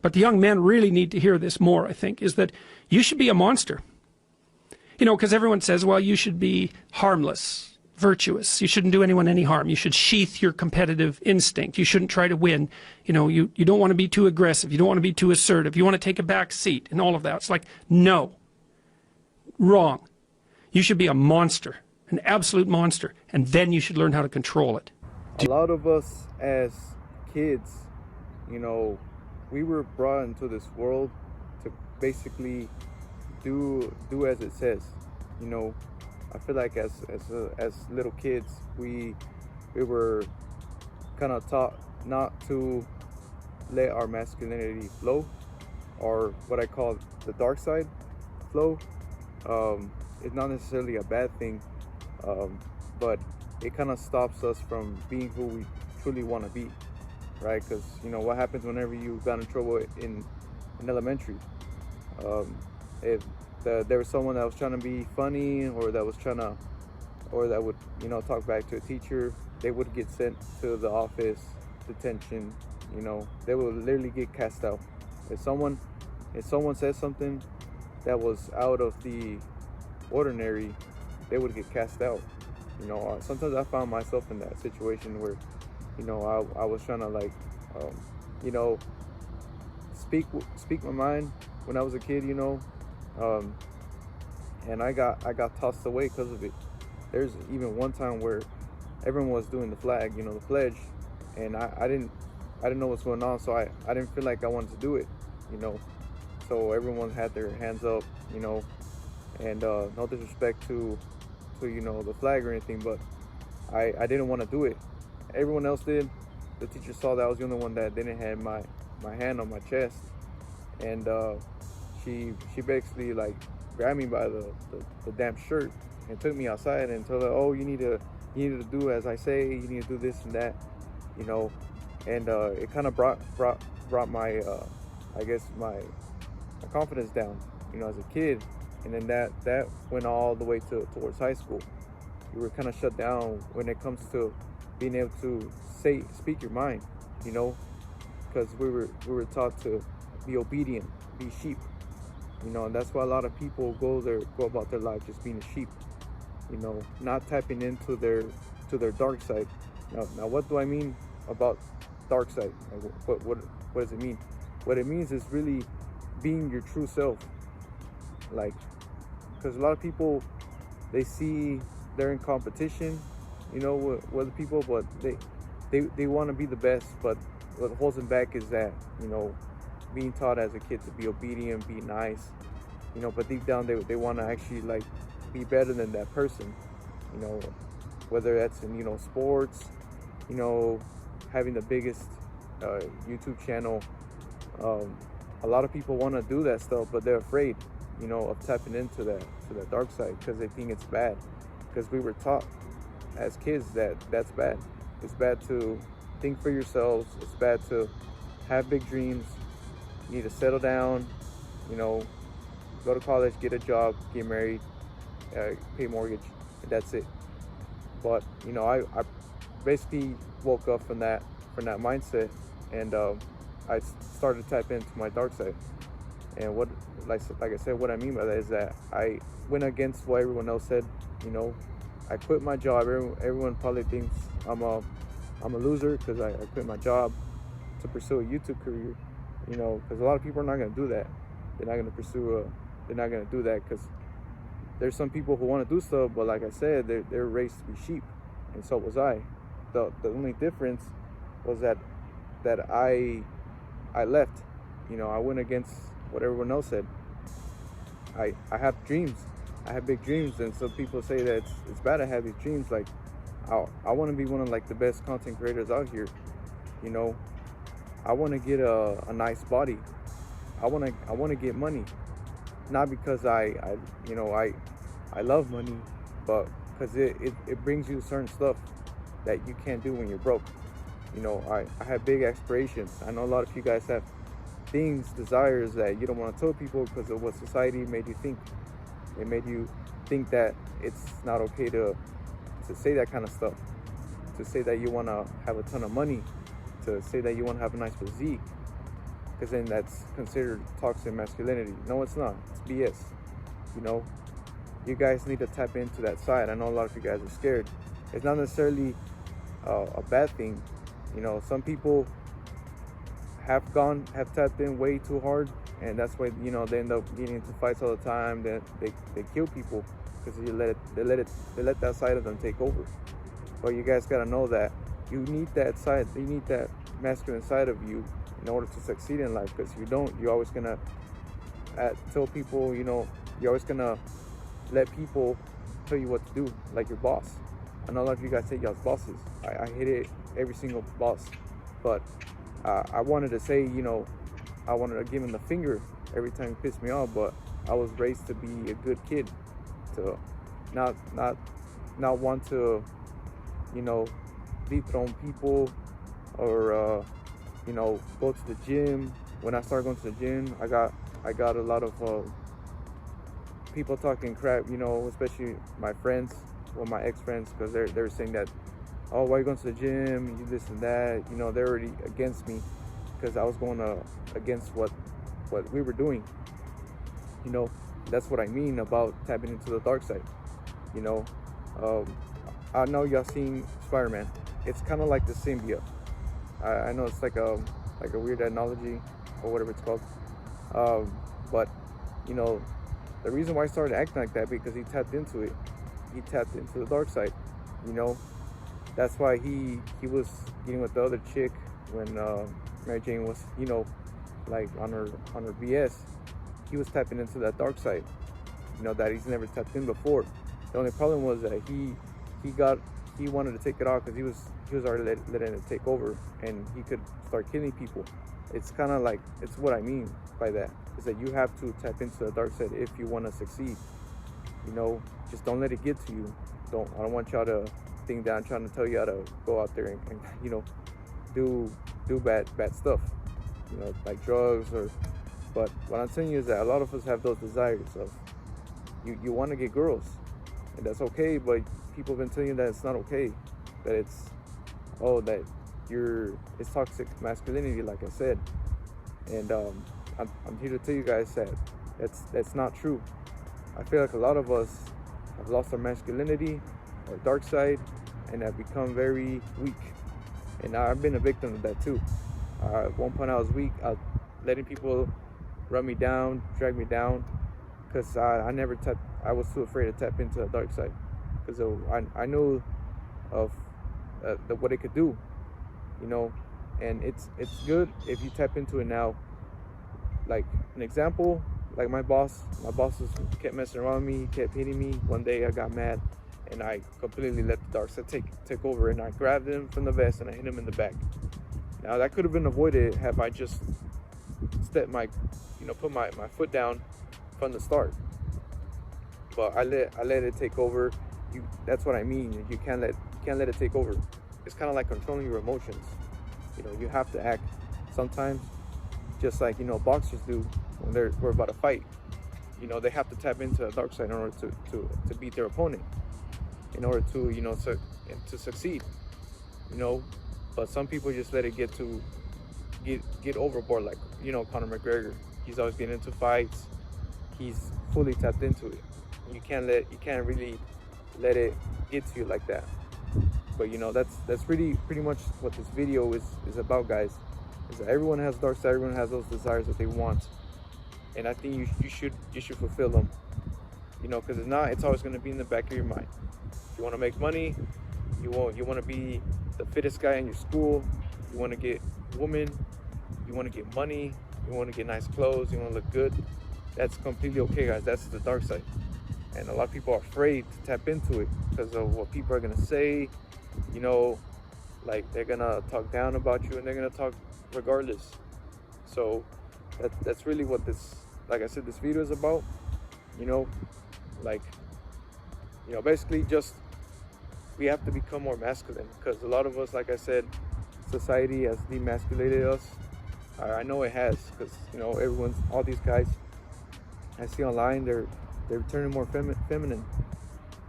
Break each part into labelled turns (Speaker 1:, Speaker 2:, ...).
Speaker 1: but the young men really need to hear this more, I think, is that you should be a monster. You know, because everyone says, well, you should be harmless, virtuous. You shouldn't do anyone any harm. You should sheath your competitive instinct. You shouldn't try to win. You know, you don't want to be too aggressive. You don't want to be too assertive. You want to take a back seat and all of that. It's like, no. Wrong. You should be a monster, an absolute monster, and then you should learn how to control it.
Speaker 2: A lot of us as kids, you know, we were brought into this world to basically do as it says. You know, I feel like as little kids, we were kind of taught not to let our masculinity flow, or what I call the dark side flow. It's not necessarily a bad thing, but it kind of stops us from being who we truly want to be, right? Because, you know, what happens whenever you got in trouble in elementary? If there was someone that was trying to be funny, or that would, you know, talk back to a teacher, they would get sent to the office, detention. You know, they would literally get cast out. If someone said something that was out of the ordinary, they would get cast out. You know, sometimes I found myself in that situation where, you know, I was trying to, like, you know, speak my mind when I was a kid, you know, and I got tossed away because of it. There's even one time where everyone was doing the flag, you know, the pledge, and I didn't know what's going on, so I didn't feel like I wanted to do it, you know. So everyone had their hands up, you know, and no disrespect to you know, the flag or anything, but I didn't want to do it. Everyone else did. The teacher saw that I was the only one that didn't have my hand on my chest, and she basically, like, grabbed me by the damn shirt and took me outside and told her, oh, you need to do as I say, you need to do this and that, you know. And it kind of brought my I guess my confidence down, you know, as a kid. And then that went all the way towards high school. You were kind of shut down when it comes to being able to speak your mind, you know, because we were taught to be obedient, be sheep, you know. And that's why a lot of people go about their life just being a sheep, you know, not tapping into their dark side. Now what do I mean about dark side? Like, what does it mean? What it means is really being your true self. Like, because a lot of people, they see they're in competition, you know, with other people, but they want to be the best. But what holds them back is that, you know, being taught as a kid to be obedient, be nice, you know, but deep down they want to actually, like, be better than that person, you know, whether that's in, you know, sports, you know, having the biggest YouTube channel. A lot of people want to do that stuff, but they're afraid, you know, of tapping into that dark side, because they think it's bad. Because we were taught as kids that that's bad. It's bad to think for yourselves. It's bad to have big dreams. You need to settle down, you know, go to college, get a job, get married, pay mortgage, and that's it. But, you know, I basically woke up from that mindset, and I started to tap into my dark side. And what, like I said, what I mean by that is that I went against what everyone else said. You know, I quit my job. Everyone probably thinks I'm a loser because I quit my job to pursue a YouTube career. You know, because a lot of people are not going to do that. They're not going to do that because there's some people who want to do stuff, but like I said, they're raised to be sheep, and so was I. The only difference was that I left. You know, I went against what everyone else said. I have dreams. I have big dreams, and some people say that it's bad to have these dreams. Like, I want to be one of, like, the best content creators out here. You know, I want to get a nice body. I want to get money, not because I love money, but because it brings you certain stuff that you can't do when you're broke. You know, I have big aspirations. I know a lot of you guys have things, desires that you don't want to tell people because of what society made you think. It made you think that it's not okay to say that kind of stuff, to say that you want to have a ton of money, to say that you want to have a nice physique. because then that's considered toxic masculinity. No, it's not. It's BS. You know, you guys need to tap into that side. I know a lot of you guys are scared. It's not necessarily a bad thing. You know, some people have tapped in way too hard, and that's why, you know, they end up getting into fights all the time. Then they kill people because they let that side of them take over. But you guys gotta know that you need that side. You need that masculine side of you in order to succeed in life. Because if you don't, you're always gonna tell people, you know, you're always gonna let people tell you what to do, like your boss. I know a lot of you guys say y'all's bosses. I hate it, every single boss. But I wanted to say, you know, I wanted to give him the finger every time he pissed me off. But I was raised to be a good kid, to not want to, you know, dethrone people, or you know, go to the gym. When I started going to the gym, I got a lot of people talking crap, you know, especially my friends, or my ex-friends, because they're saying that, oh, why are you going to the gym, you this and that, you know. They're already against me because I was going against what we were doing, you know. That's what I mean about tapping into the dark side, you know. I know y'all seen Spider-Man. It's kind of like the symbiote. I know it's like a weird analogy or whatever it's called, but you know, the reason why I started acting like that, because he tapped into it. He tapped into the dark side, you know. That's why he was getting with the other chick when Mary Jane was, you know, like on her BS. He was tapping into that dark side, you know, that he's never tapped in before. The only problem was that he wanted to take it off because he was already letting it take over, and he could start killing people. It's kind of like, it's what I mean by that, is that you have to tap into the dark side if you want to succeed. You know, just don't let it get to you. I don't want y'all to think that I'm trying to tell you how to go out there and you know, do bad stuff, you know, like drugs or. But what I'm saying is that a lot of us have those desires of you want to get girls, and that's okay. But people have been telling you that it's not okay, that it's it's toxic masculinity, like I said. And I'm here to tell you guys that that's not true. I feel like a lot of us have lost our masculinity, our dark side, and have become very weak. And I've been a victim of that too. At one point I was weak. I was letting people run me down, drag me down, because I never tapped. I was too afraid to tap into the dark side, because I knew of what it could do, you know. And it's good if you tap into it now. Like an example, like my bosses kept messing around me, kept hitting me. One day I got mad, and I completely let the dark side take over, and I grabbed him from the vest and I hit him in the back. Now that could have been avoided had I just put my foot down from the start. But I let it take over. That's what I mean. You can't let it take over. It's kind of like controlling your emotions. You know, you have to act sometimes just like, you know, boxers do when we're about to fight. You know, they have to tap into the dark side in order to beat their opponent, in order to, you know, to succeed. You know, but some people just let it get overboard, like, you know, Conor McGregor. He's always getting into fights. He's fully tapped into it. You can't really let it get to you like that. But you know, that's pretty much what this video is about, guys. Is that everyone has dark side, everyone has those desires that they want, and I think you should fulfill them. You know, because if not, it's always going to be in the back of your mind. If you want to make money, you want to be the fittest guy in your school, you want to get women, you want to get money, you want to get nice clothes, you want to look good. That's completely okay, guys. That's the dark side. And a lot of people are afraid to tap into it because of what people are going to say. You know, like they're going to talk down about you, and they're going to talk regardless. So that's really what this, like I said, this video is about. You know, like, you know, basically just we have to become more masculine, because a lot of us, like I said, society has demasculated us. I know it has, because, you know, all these guys I see online, they're turning more feminine,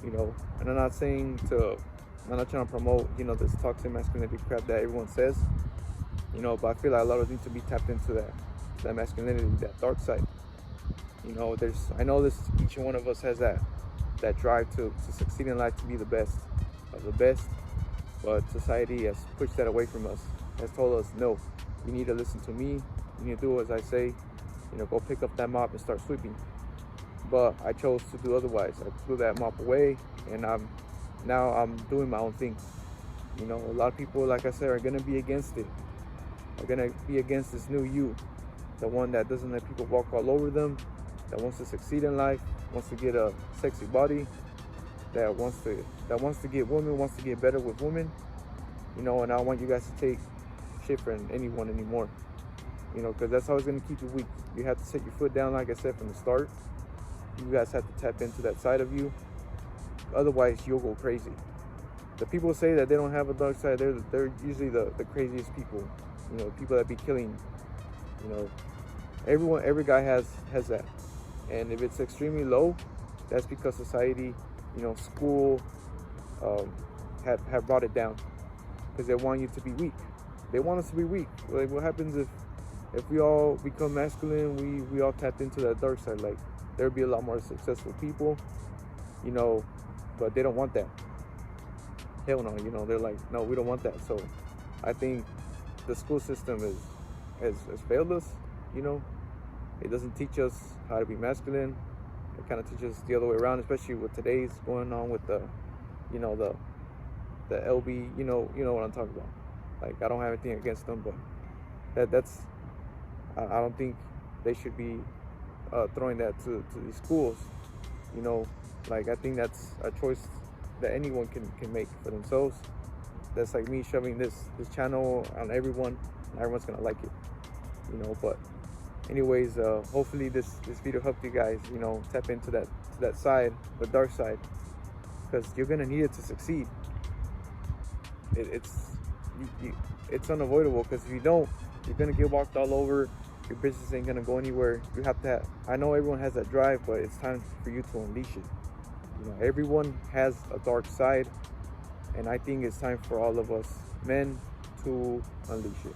Speaker 2: you know. And I'm not trying to promote, you know, this toxic masculinity crap that everyone says, you know, but I feel like a lot of us need to be tapped into that, that masculinity, that dark side. You know, I know this, each one of us has that drive to succeed in life, to be the best of the best, but society has pushed that away from us, has told us, no, you need to listen to me, you need to do as I say, you know, go pick up that mop and start sweeping. But I chose to do otherwise. I threw that mop away, and now I'm doing my own thing. You know, a lot of people, like I said, are gonna be against it, are gonna be against this new you, the one that doesn't let people walk all over them, that wants to succeed in life, wants to get a sexy body, that wants to get women, wants to get better with women. You know, and I don't want you guys to take shit from anyone anymore. You know, because that's always going to keep you weak. You have to set your foot down, like I said, from the start. You guys have to tap into that side of you. Otherwise, you'll go crazy. The people say that they don't have a dark side, they're usually the craziest people. You know, people that be killing. You know, every guy has that. And if it's extremely low, that's because society, you know, school, have brought it down. Because they want you to be weak. They want us to be weak. Like, what happens if we all become masculine, we all tapped into that dark side? Like, there'd be a lot more successful people, you know, but they don't want that. Hell no, you know, they're like, no, we don't want that. So I think the school system has failed us, you know. It doesn't teach us how to be masculine. It kind of teaches us the other way around, especially with today's going on with the, you know, the LB, you know what I'm talking about. Like, I don't have anything against them, but that's I don't think they should be throwing that to these schools. You know, like, I think that's a choice that anyone can make for themselves. That's like me shoving this channel on everyone, and everyone's gonna like it, you know. But anyways, hopefully this video helped you guys, you know, tap into that side, the dark side, because you're gonna need it to succeed. It's unavoidable, because if you don't, you're gonna get walked all over. Your business ain't gonna go anywhere. You have to I know everyone has that drive, but it's time for you to unleash it. You know, everyone has a dark side, and I think it's time for all of us men to unleash it.